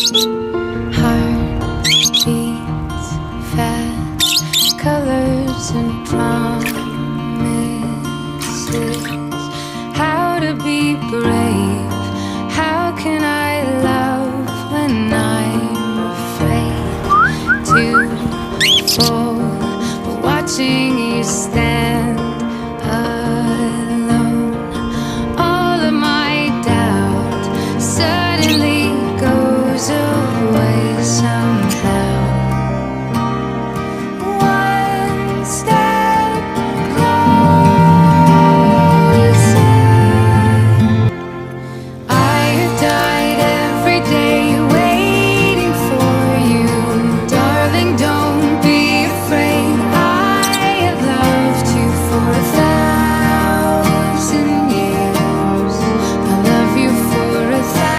Heart beats fast, colors and promises. How to be brave? How can I love when I'm afraid to fall? Watching you stand alone, all of my doubt suddenly goes away somehow.